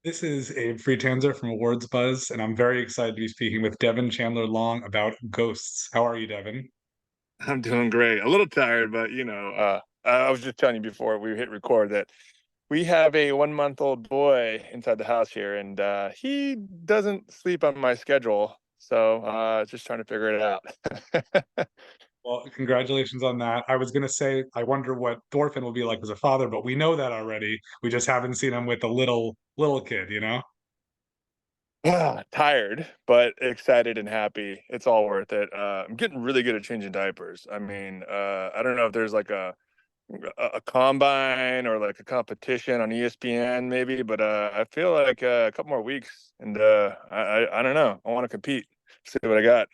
This is Abe Friedtanzer from Awards Buzz, and I'm very excited to be speaking with Devan Chandler Long about ghosts. How are you, Devin? I'm doing great. A little tired, but I was just telling you before we hit record that we have a 1-month-old boy inside the house here, and he doesn't sleep on my schedule. So just trying to figure it out. Well, congratulations on that. I was going to say, I wonder what Thorfinn will be like as a father, but we know that already. We just haven't seen him with a little kid, you know? Tired, but excited and happy. It's all worth it. I'm getting really good at changing diapers. I mean, I don't know if there's like a combine or like a competition on ESPN maybe, but I feel like a couple more weeks and I don't know. I want to compete. See what I got.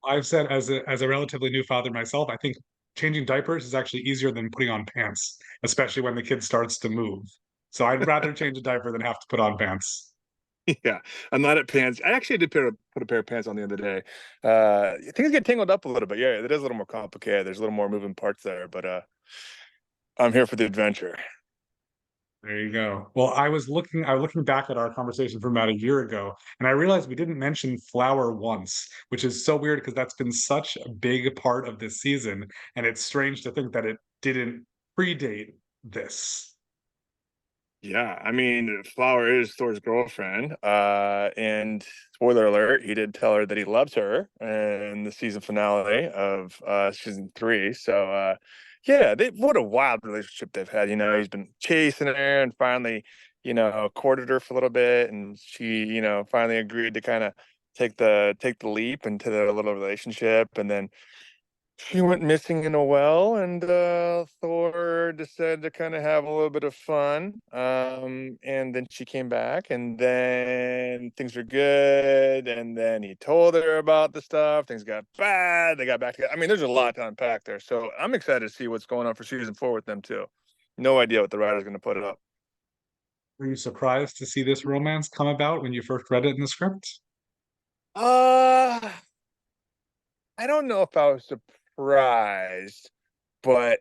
I've said as a relatively new father myself, I think changing diapers is actually easier than putting on pants, especially when the kid starts to move. So I'd rather change a diaper than have to put on pants. Yeah, I'm not at pants. I actually did put a pair of pants on the other day. Things get tangled up a little bit. Yeah, it is a little more complicated. There's a little more moving parts there, but I'm here for the adventure. There you go. Well, I was looking back at our conversation from about a year ago, and I realized we didn't mention Flower once, which is so weird because that's been such a big part of this season, and it's strange to think that it didn't predate this. Yeah, I mean, Flower is Thor's girlfriend. And spoiler alert, he did tell her that he loves her in the season finale of season 3. So yeah, what a wild relationship they've had. He's been chasing her and finally, courted her for a little bit, and she, finally agreed to kind of take the leap into their little relationship, and then she went missing in a well, and Thor decided to kind of have a little bit of fun. And then she came back, and then things were good. And then he told her about the stuff. Things got bad. They got back together. I mean, there's a lot to unpack there. So I'm excited to see what's going on for season 4 with them too. No idea what the writer's going to put it up. Were you surprised to see this romance come about when you first read it in the script? Uh, I don't know if I was surprised, but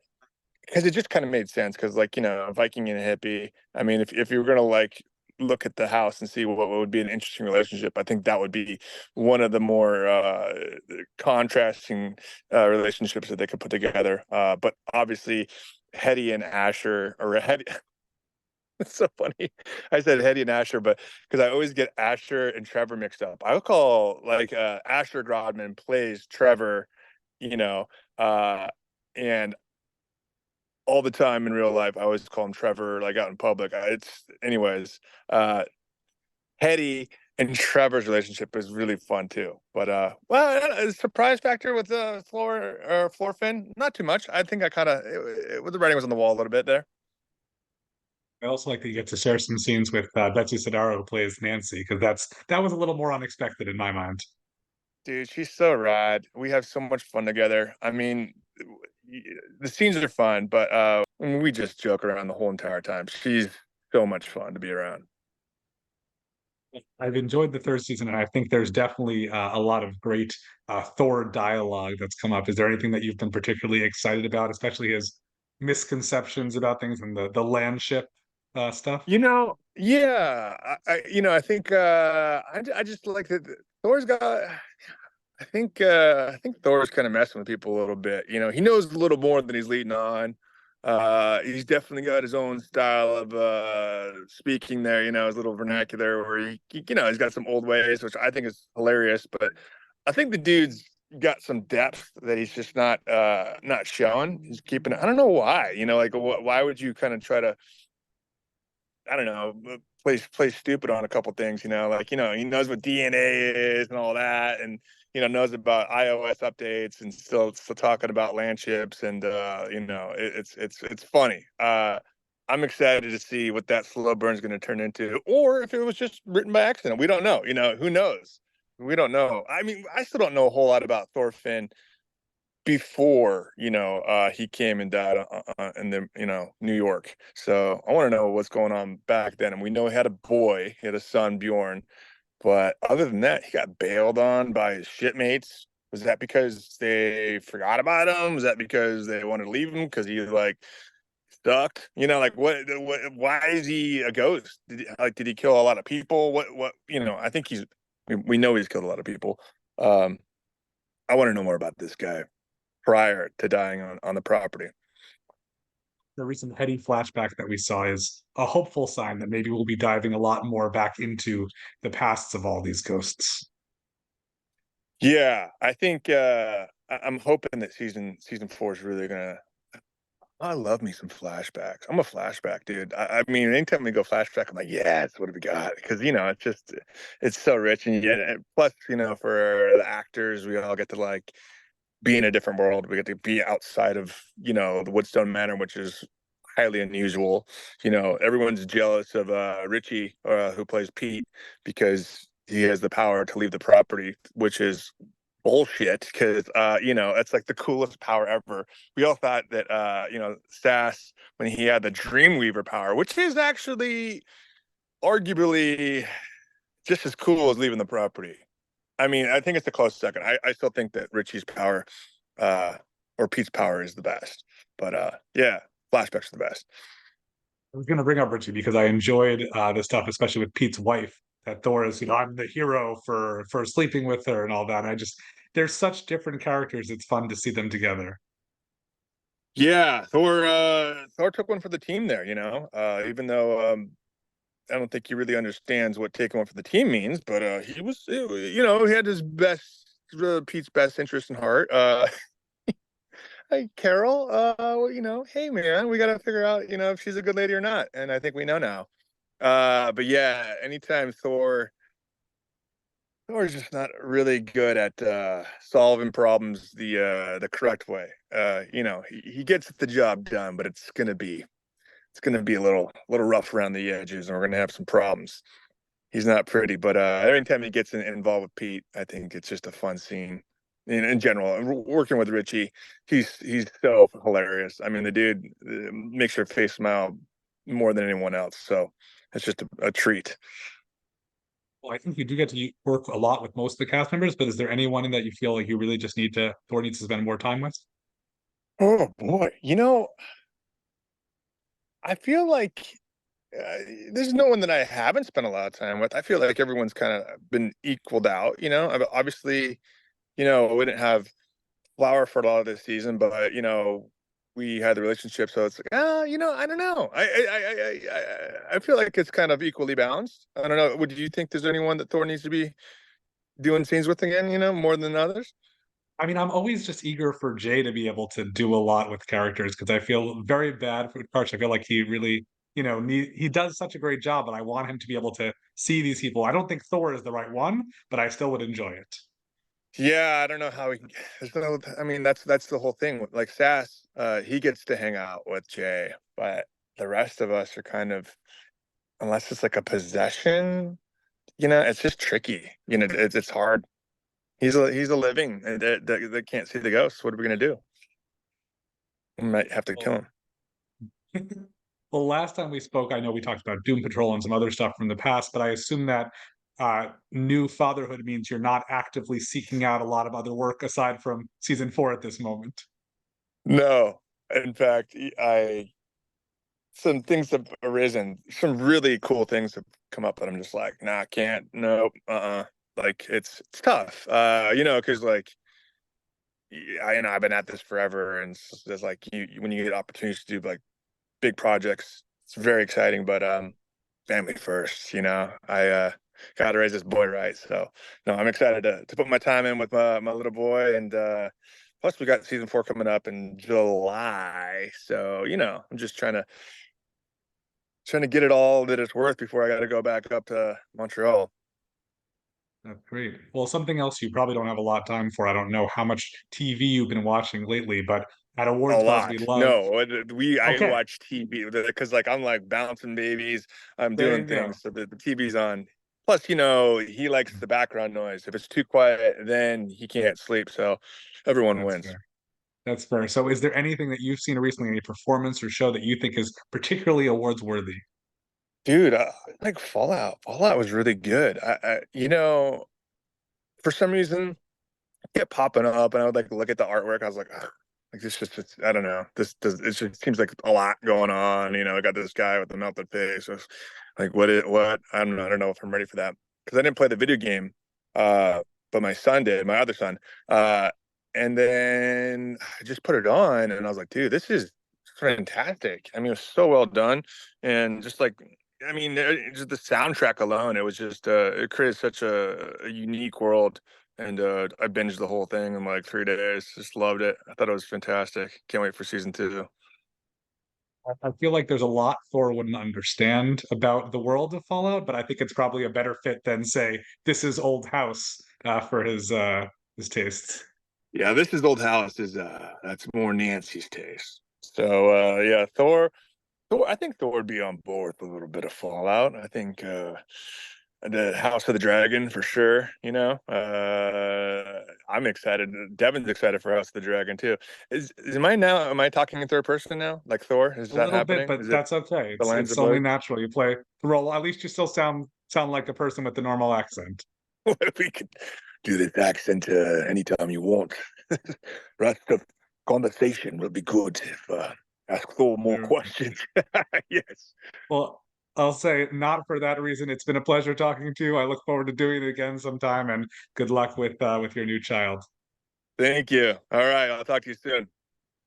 because it just kind of made sense. Because, like, Viking and a hippie. I mean, if you were gonna like look at the house and see what would be an interesting relationship, I think that would be one of the more contrasting relationships that they could put together. But obviously, Hetty and Asher, or Hetty. It's so funny. I said Hetty and Asher, but because I always get Asher and Trevor mixed up. I would call like Asher Grodman plays Trevor, you know, uh, and all the time in real life. I always call him Trevor, like out in public. It's anyways. Hetty and Trevor's relationship is really fun too. But a surprise factor with Floor Finn, not too much. I think I kind of the writing was on the wall a little bit there. I also like that you get to share some scenes with Betsy Sidaro, who plays Nancy, because that was a little more unexpected in my mind. Dude, she's so rad. We have so much fun together. I mean, the scenes are fun, but we just joke around the whole entire time. She's so much fun to be around. I've enjoyed the third season, and I think there's definitely a lot of great Thor dialogue that's come up. Is there anything that you've been particularly excited about, especially his misconceptions about things and the land ship stuff? Yeah, I think I just like that Thor's got. I think Thor's kind of messing with people a little bit. He knows a little more than he's leading on. He's definitely got his own style of speaking there. His little vernacular where he's got some old ways, which I think is hilarious. But I think the dude's got some depth that he's just not showing. He's keeping. I don't know why. Like why would you kind of try to I don't know, play stupid on a couple things, like, he knows what DNA is and all that, and, knows about iOS updates and still talking about land ships. And, it's funny. I'm excited to see what that slow burn is going to turn into, or if it was just written by accident. We don't know, who knows? We don't know. I mean, I still don't know a whole lot about Thorfinn before he came and died in the New York. So I want to know what's going on back then. And we know he had a boy, he had a son, Bjorn, but other than that, he got bailed on by his shipmates. Was that because they forgot about him? Was that because they wanted to leave him because he like abduct? You know, like why is he a ghost? Did he kill a lot of people? I think we know he's killed a lot of people. Um, I want to know more about this guy prior to dying on the property. The recent heady flashback that we saw is a hopeful sign that maybe we'll be diving a lot more back into the pasts of all these ghosts. Yeah, I think I'm hoping that season 4 is really gonna. I love me some flashbacks. I'm a flashback dude. I mean, anytime we go flashback, I'm like, yes, what have we got? Because it's so rich, and plus, for the actors, we all get to like be in a different world. We get to be outside of the Woodstone Manor, which is highly unusual. Everyone's jealous of Richie, who plays Pete, because he has the power to leave the property, which is bullshit. Because it's like the coolest power ever. We all thought that Sass, when he had the Dreamweaver power, which is actually arguably just as cool as leaving the property. I mean, I think it's a close second. I still think that Richie's power, uh, or Pete's power, is the best. But yeah, flashbacks are the best. I was going to bring up Richie because I enjoyed the stuff, especially with Pete's wife. That Thor is, I'm the hero for sleeping with her and all that. They're such different characters. It's fun to see them together. Yeah, Thor took one for the team there. Even though I don't think he really understands what taking one for the team means, but he had his best, Pete's best interest in heart. Hey, Carol, hey man, we got to figure out, if she's a good lady or not, and I think we know now. But yeah, anytime Thor's just not really good at solving problems the correct way. He gets the job done, but it's gonna be a little rough around the edges, and we're gonna have some problems. He's not pretty, but every time he gets involved with Pete, I think it's just a fun scene. In general, working with Richie, he's so hilarious. I mean, the dude makes your face smile more than anyone else. So it's just a treat. Well, I think you do get to work a lot with most of the cast members, but is there anyone that you feel like you really just Thor needs to spend more time with? Oh boy, I feel like uh, there's no one that I haven't spent a lot of time with. I feel like everyone's kind of been equaled out. Obviously, we didn't have Flower for a lot of this season, but we had the relationship, so it's like, I don't know. I feel like it's kind of equally balanced. I don't know. Would you think there's anyone that Thor needs to be doing scenes with again? More than others? I mean, I'm always just eager for Jay to be able to do a lot with characters because I feel very bad for Karch. I feel like he really, he does such a great job, but I want him to be able to see these people. I don't think Thor is the right one, but I still would enjoy it. Yeah, I don't know how he. I mean, that's the whole thing. Like Sass, he gets to hang out with Jay, but the rest of us are kind of, unless it's like a possession, it's just tricky. It's hard. He's a living, and they can't see the ghosts. What are we gonna do? We might have to kill Well, him. well, last time we spoke, I know we talked about Doom Patrol and some other stuff from the past, but I assume that new fatherhood means you're not actively seeking out a lot of other work aside from season 4 at this moment. No, in fact, I some things have arisen. Some really cool things have come up, but I'm just like, nah, can't. Nope. Like it's tough. Because like I've been at this forever, and there's like when you get opportunities to do like big projects, it's very exciting. But family first. I got to raise this boy right. So no, I'm excited to put my time in with my little boy, and plus we got season 4 coming up in July. So I'm just trying to get it all that it's worth before I got to go back up to Montreal. That's great. Well, something else you probably don't have a lot of time for. I don't know how much TV you've been watching lately, but at A awards buzz, we lot. love. No, I Okay, watch TV because like I'm like bouncing babies. I'm there doing you go. things so the TV's on. Plus, he likes the background noise. If it's too quiet, then he can't sleep. So everyone That's wins. fair. That's fair. So, is there anything that you've seen recently, any performance or show that you think is particularly awards worthy? Dude, like Fallout. Fallout was really good. For some reason, it kept popping up, and I would like look at the artwork. I was like, ugh. Like this just I don't know. This does it just seems like a lot going on. I got this guy with the melted face. Like what? I don't know. I don't know if I'm ready for that because I didn't play the video game, but my son did. My other son, and then I just put it on, and I was like, dude, this is fantastic. I mean, it was so well done, and just like just the soundtrack alone, it was just it created such a unique world and I binged the whole thing in like 3 days. Just loved it. I thought it was fantastic. Can't wait for season two. I feel like there's a lot Thor wouldn't understand about the world of Fallout, but I think it's probably a better fit than say this is old house for his tastes. Yeah, this is old house. Is That's more Nancy's taste. So yeah, Thor. I think Thor would be on board with a little bit of Fallout. I think the House of the Dragon for sure. I'm excited. Devin's excited for House of the Dragon too. Am I talking in third person now? Like Thor? Is A that little bit, happening? but Is it that's okay. the lines It's of only blade? natural. You play the role. At least you still sound like a person with the normal accent. We could do this accent anytime you want. Rest of conversation will be good if ask Thor more questions. Yes. Well, I'll say not for that reason. It's been a pleasure talking to you. I look forward to doing it again sometime, and good luck with your new child. Thank you. All right. I'll talk to you soon.